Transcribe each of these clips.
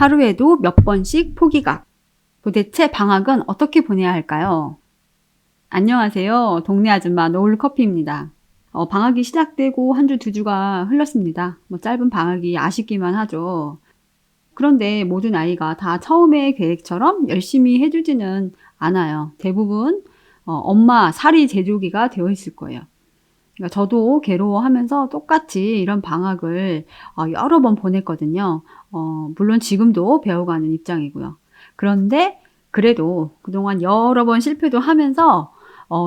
하루에도 몇 번씩 포기각. 도대체 방학은 어떻게 보내야 할까요? 안녕하세요. 동네 아줌마 노을커피입니다. 방학이 시작되고 한 주, 두 주가 흘렀습니다. 짧은 방학이 아쉽기만 하죠. 그런데 모든 아이가 다 처음의 계획처럼 열심히 해주지는 않아요. 대부분 엄마 살이 제조기가 되어 있을 거예요. 그러니까 저도 괴로워하면서 똑같이 이런 방학을 여러 번 보냈거든요. 물론 지금도 배워가는 입장이고요. 그런데 그래도 그동안 여러 번 실패도 하면서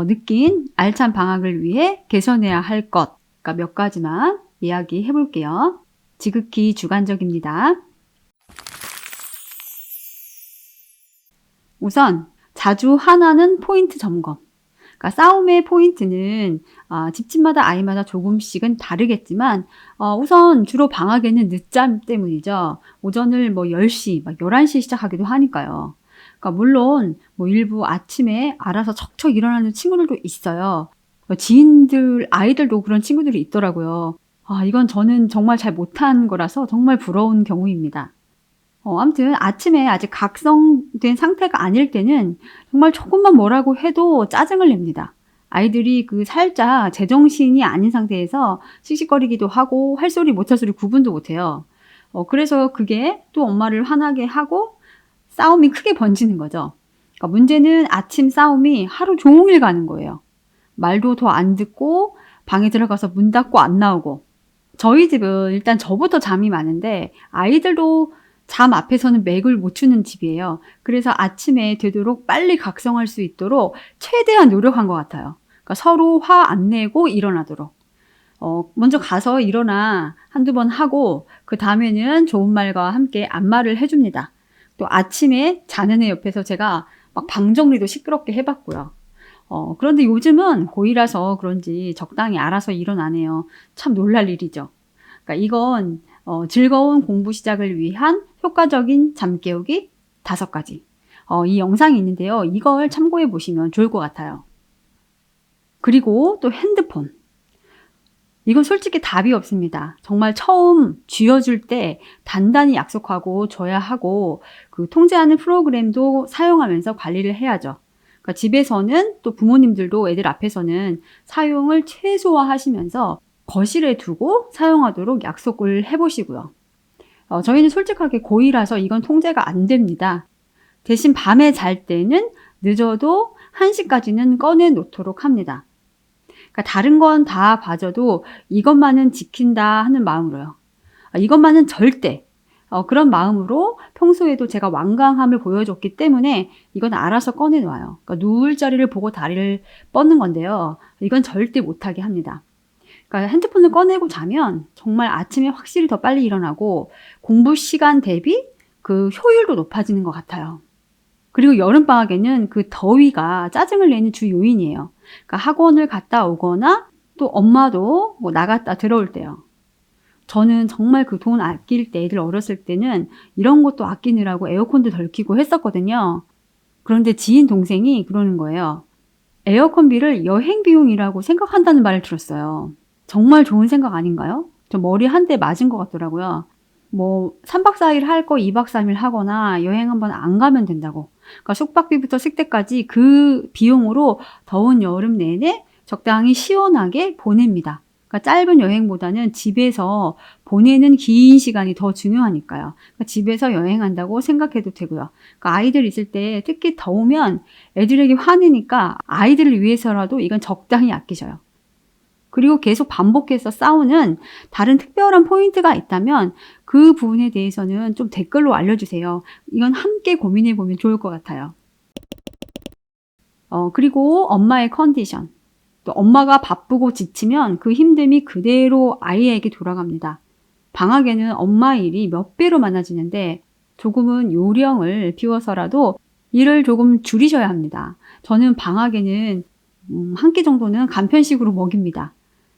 느낀 알찬 방학을 위해 개선해야 할 것, 그러니까 몇 가지만 이야기해 볼게요. 지극히 주관적입니다. 우선 자주 화나는 포인트 점검. 그러니까 싸움의 포인트는 집집마다 아이마다 조금씩은 다르겠지만 우선 주로 방학에는 늦잠 때문이죠. 오전을 10시, 11시 시작하기도 하니까요. 그러니까 물론 일부 아침에 알아서 척척 일어나는 친구들도 있어요. 지인들, 아이들도 그런 친구들이 있더라고요. 이건 저는 정말 잘 못한 거라서 정말 부러운 경우입니다. 아무튼 아침에 아직 각성된 상태가 아닐 때는 정말 조금만 뭐라고 해도 짜증을 냅니다. 아이들이 살짝 제정신이 아닌 상태에서 씩씩거리기도 하고 할 소리 못할 소리 구분도 못해요. 그래서 그게 또 엄마를 화나게 하고 싸움이 크게 번지는 거죠. 그러니까 문제는 아침 싸움이 하루 종일 가는 거예요. 말도 더 안 듣고 방에 들어가서 문 닫고 안 나오고. 저희 집은 일단 저부터 잠이 많은데 아이들도 잠 앞에서는 맥을 못 추는 집이에요. 그래서 아침에 되도록 빨리 각성할 수 있도록 최대한 노력한 것 같아요. 그러니까 서로 화 안 내고 일어나도록. 먼저 가서 일어나 한두 번 하고 그 다음에는 좋은 말과 함께 안마를 해줍니다. 또 아침에 자는 애 옆에서 제가 막 방 정리도 시끄럽게 해봤고요. 그런데 요즘은 고2라서 그런지 적당히 알아서 일어나네요. 참 놀랄 일이죠. 그러니까 이건 즐거운 공부 시작을 위한 효과적인 잠 깨우기 5가지. 이 영상이 있는데요. 이걸 참고해 보시면 좋을 것 같아요. 그리고 또 핸드폰. 이건 솔직히 답이 없습니다. 정말 처음 쥐어줄 때 단단히 약속하고 줘야 하고 통제하는 프로그램도 사용하면서 관리를 해야죠. 그러니까 집에서는 또 부모님들도 애들 앞에서는 사용을 최소화하시면서 거실에 두고 사용하도록 약속을 해보시고요. 저희는 솔직하게 고2라서 이건 통제가 안 됩니다. 대신 밤에 잘 때는 늦어도 1시까지는 꺼내 놓도록 합니다. 그러니까 다른 건 다 봐줘도 이것만은 지킨다 하는 마음으로요. 이것만은 절대. 그런 마음으로 평소에도 제가 완강함을 보여줬기 때문에 이건 알아서 꺼내 놔요. 그러니까 누울 자리를 보고 다리를 뻗는 건데요. 이건 절대 못하게 합니다. 그러니까 핸드폰을 꺼내고 자면 정말 아침에 확실히 더 빨리 일어나고 공부 시간 대비 효율도 높아지는 것 같아요. 그리고 여름방학에는 더위가 짜증을 내는 주 요인이에요. 그러니까 학원을 갔다 오거나 또 엄마도 나갔다 들어올 때요. 저는 정말 돈 아낄 때 애들 어렸을 때는 이런 것도 아끼느라고 에어컨도 덜 켜고 했었거든요. 그런데 지인 동생이 그러는 거예요. 에어컨비를 여행 비용이라고 생각한다는 말을 들었어요. 정말 좋은 생각 아닌가요? 저 머리 한 대 맞은 것 같더라고요. 3박 4일 할 거 2박 3일 하거나 여행 한번 안 가면 된다고. 그러니까 숙박비부터 식대까지 그 비용으로 더운 여름 내내 적당히 시원하게 보냅니다. 그러니까 짧은 여행보다는 집에서 보내는 긴 시간이 더 중요하니까요. 그러니까 집에서 여행한다고 생각해도 되고요. 그러니까 아이들 있을 때 특히 더우면 애들에게 화내니까 아이들을 위해서라도 이건 적당히 아끼셔요. 그리고 계속 반복해서 싸우는 다른 특별한 포인트가 있다면 그 부분에 대해서는 좀 댓글로 알려주세요. 이건 함께 고민해 보면 좋을 것 같아요. 그리고 엄마의 컨디션. 또 엄마가 바쁘고 지치면 그 힘듦이 그대로 아이에게 돌아갑니다. 방학에는 엄마 일이 몇 배로 많아지는데 조금은 요령을 피워서라도 일을 조금 줄이셔야 합니다. 저는 방학에는 한 끼 정도는 간편식으로 먹입니다.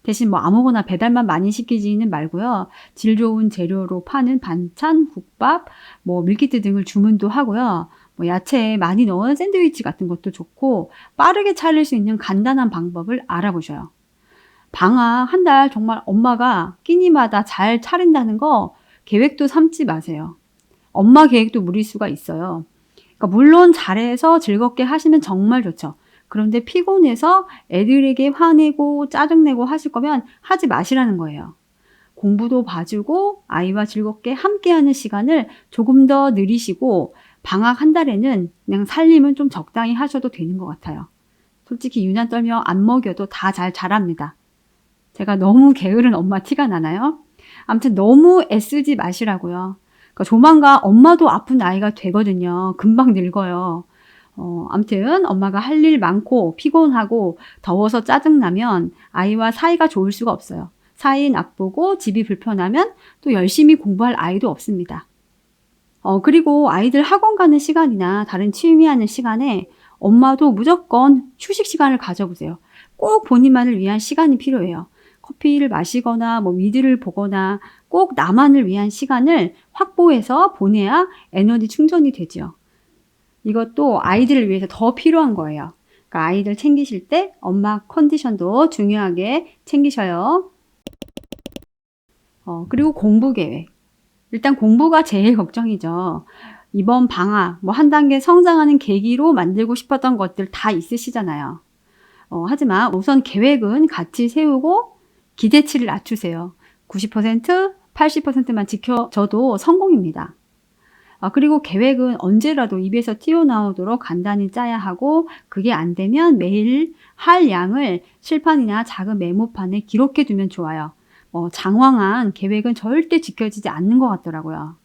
대신 아무거나 배달만 많이 시키지는 말고요. 질 좋은 재료로 파는 반찬, 국밥, 밀키트 등을 주문도 하고요. 야채 많이 넣은 샌드위치 같은 것도 좋고 빠르게 차릴 수 있는 간단한 방법을 알아보셔요. 방학 한 달 정말 엄마가 끼니마다 잘 차린다는 거 계획도 삼지 마세요. 엄마 계획도 무리수가 있어요. 그러니까 물론 잘해서 즐겁게 하시면 정말 좋죠. 그런데 피곤해서 애들에게 화내고 짜증내고 하실 거면 하지 마시라는 거예요. 공부도 봐주고 아이와 즐겁게 함께하는 시간을 조금 더 늘리시고 방학 한 달에는 그냥 살림은 좀 적당히 하셔도 되는 것 같아요. 솔직히 유난 떨며 안 먹여도 다 잘 자랍니다. 제가 너무 게으른 엄마 티가 나나요? 아무튼 너무 애쓰지 마시라고요. 그러니까 조만간 엄마도 아픈 나이가 되거든요. 금방 늙어요. 아무튼 엄마가 할 일 많고 피곤하고 더워서 짜증나면 아이와 사이가 좋을 수가 없어요. 사이 나쁘고 집이 불편하면 또 열심히 공부할 아이도 없습니다. 그리고 아이들 학원 가는 시간이나 다른 취미하는 시간에 엄마도 무조건 휴식 시간을 가져보세요. 꼭 본인만을 위한 시간이 필요해요. 커피를 마시거나 미드를 보거나 꼭 나만을 위한 시간을 확보해서 보내야 에너지 충전이 되죠. 이것도 아이들을 위해서 더 필요한 거예요. 그러니까 아이들 챙기실 때 엄마 컨디션도 중요하게 챙기셔요. 그리고 공부 계획. 일단 공부가 제일 걱정이죠. 이번 방학, 한 단계 성장하는 계기로 만들고 싶었던 것들 다 있으시잖아요. 하지만 우선 계획은 같이 세우고 기대치를 낮추세요. 90%, 80%만 지켜져도 성공입니다. 그리고 계획은 언제라도 입에서 튀어나오도록 간단히 짜야 하고 그게 안 되면 매일 할 양을 칠판이나 작은 메모판에 기록해 두면 좋아요. 장황한 계획은 절대 지켜지지 않는 것 같더라고요.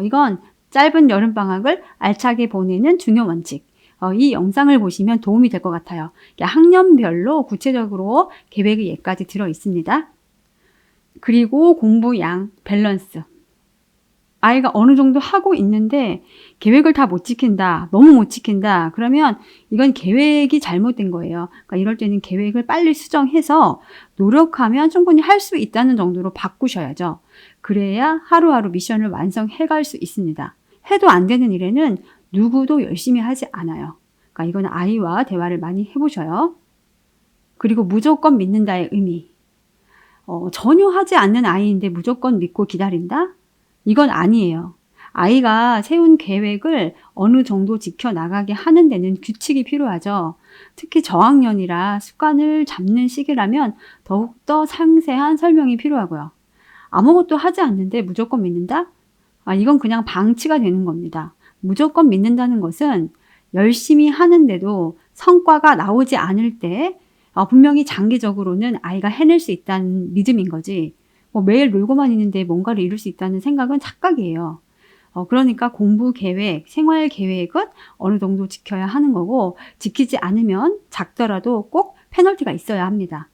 이건 짧은 여름방학을 알차게 보내는 중요 원칙. 이 영상을 보시면 도움이 될 것 같아요. 학년별로 구체적으로 계획이 예까지 들어 있습니다. 그리고 공부 양, 밸런스. 아이가 어느 정도 하고 있는데 계획을 다 못 지킨다, 너무 못 지킨다, 그러면 이건 계획이 잘못된 거예요. 그러니까 이럴 때는 계획을 빨리 수정해서 노력하면 충분히 할 수 있다는 정도로 바꾸셔야죠. 그래야 하루하루 미션을 완성해 갈 수 있습니다. 해도 안 되는 일에는 누구도 열심히 하지 않아요. 그러니까 이건 아이와 대화를 많이 해보셔요. 그리고 무조건 믿는다의 의미. 전혀 하지 않는 아이인데 무조건 믿고 기다린다? 이건 아니에요. 아이가 세운 계획을 어느 정도 지켜나가게 하는 데는 규칙이 필요하죠. 특히 저학년이라 습관을 잡는 시기라면 더욱더 상세한 설명이 필요하고요. 아무것도 하지 않는데 무조건 믿는다? 이건 그냥 방치가 되는 겁니다. 무조건 믿는다는 것은 열심히 하는데도 성과가 나오지 않을 때 분명히 장기적으로는 아이가 해낼 수 있다는 믿음인 거지, 매일 놀고만 있는데 뭔가를 이룰 수 있다는 생각은 착각이에요. 그러니까 공부 계획, 생활 계획은 어느 정도 지켜야 하는 거고, 지키지 않으면 작더라도 꼭 페널티가 있어야 합니다.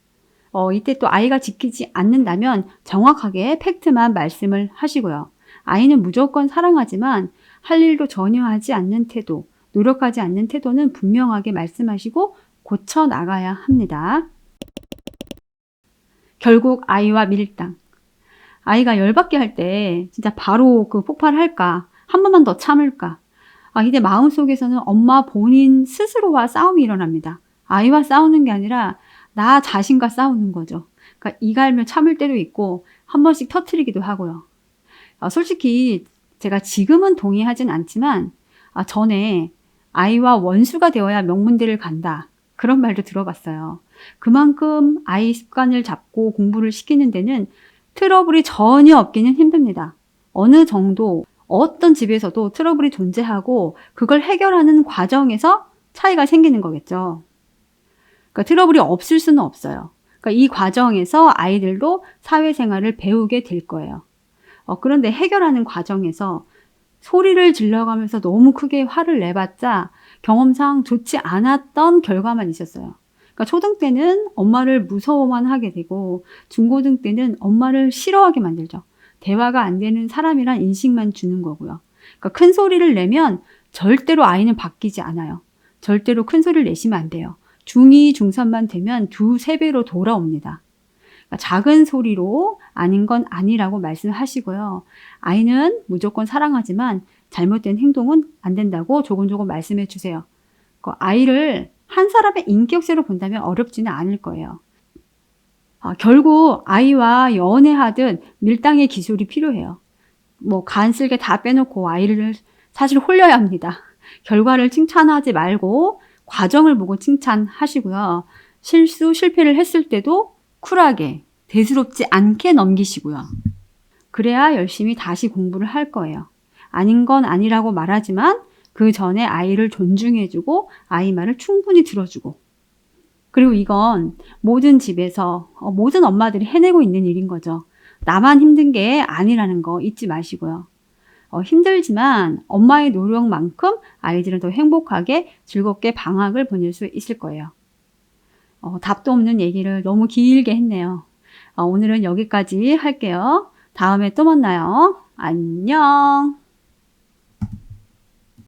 이때 또 아이가 지키지 않는다면 정확하게 팩트만 말씀을 하시고요. 아이는 무조건 사랑하지만 할 일도 전혀 하지 않는 태도, 노력하지 않는 태도는 분명하게 말씀하시고 고쳐 나가야 합니다. 결국 아이와 밀당. 아이가 열받게 할 때 진짜 바로 그 폭발할까? 한 번만 더 참을까? 이제 마음속에서는 엄마 본인 스스로와 싸움이 일어납니다. 아이와 싸우는 게 아니라 나 자신과 싸우는 거죠. 그러니까 이갈며 참을 때도 있고 한 번씩 터트리기도 하고요. 솔직히 제가 지금은 동의하진 않지만 전에 아이와 원수가 되어야 명문대를 간다, 그런 말도 들어봤어요. 그만큼 아이 습관을 잡고 공부를 시키는 데는 트러블이 전혀 없기는 힘듭니다. 어느 정도 어떤 집에서도 트러블이 존재하고 그걸 해결하는 과정에서 차이가 생기는 거겠죠. 그러니까 트러블이 없을 수는 없어요. 그러니까 이 과정에서 아이들도 사회생활을 배우게 될 거예요. 그런데 해결하는 과정에서 소리를 질러가면서 너무 크게 화를 내봤자 경험상 좋지 않았던 결과만 있었어요. 그러니까 초등 때는 엄마를 무서워만 하게 되고 중고등 때는 엄마를 싫어하게 만들죠. 대화가 안 되는 사람이란 인식만 주는 거고요. 그러니까 큰 소리를 내면 절대로 아이는 바뀌지 않아요. 절대로 큰 소리를 내시면 안 돼요. 중2, 중3만 되면 2, 3배로 돌아옵니다. 그러니까 작은 소리로 아닌 건 아니라고 말씀하시고요. 아이는 무조건 사랑하지만 잘못된 행동은 안 된다고 조곤조곤 말씀해 주세요. 아이를 한 사람의 인격체로 본다면 어렵지는 않을 거예요. 결국 아이와 연애하듯 밀당의 기술이 필요해요. 뭐 간쓸게 다 빼놓고 아이를 사실 홀려야 합니다. 결과를 칭찬하지 말고 과정을 보고 칭찬하시고요. 실패를 했을 때도 쿨하게 대수롭지 않게 넘기시고요. 그래야 열심히 다시 공부를 할 거예요. 아닌 건 아니라고 말하지만 그 전에 아이를 존중해주고 아이 말을 충분히 들어주고, 그리고 이건 모든 집에서 모든 엄마들이 해내고 있는 일인 거죠. 나만 힘든 게 아니라는 거 잊지 마시고요. 힘들지만 엄마의 노력만큼 아이들은 더 행복하게 즐겁게 방학을 보낼 수 있을 거예요. 답도 없는 얘기를 너무 길게 했네요. 오늘은 여기까지 할게요. 다음에 또 만나요. 안녕.